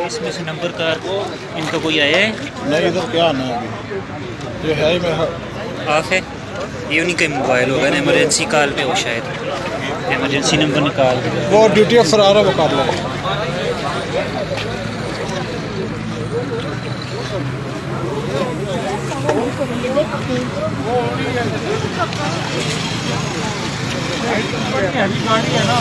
इसमें से नंबर का इनका कोई आया है? नहीं, इधर क्या आना है अभी, ये है ही मैं ऑफ है। ये उन्हीं का मोबाइल होगा ना, इमरजेंसी कॉल पे हो शायद। इमरजेंसी नंबर निकाल वो ड्यूटी अफसर आ रहा है, वो कर लेगा। गाड़ी है ना,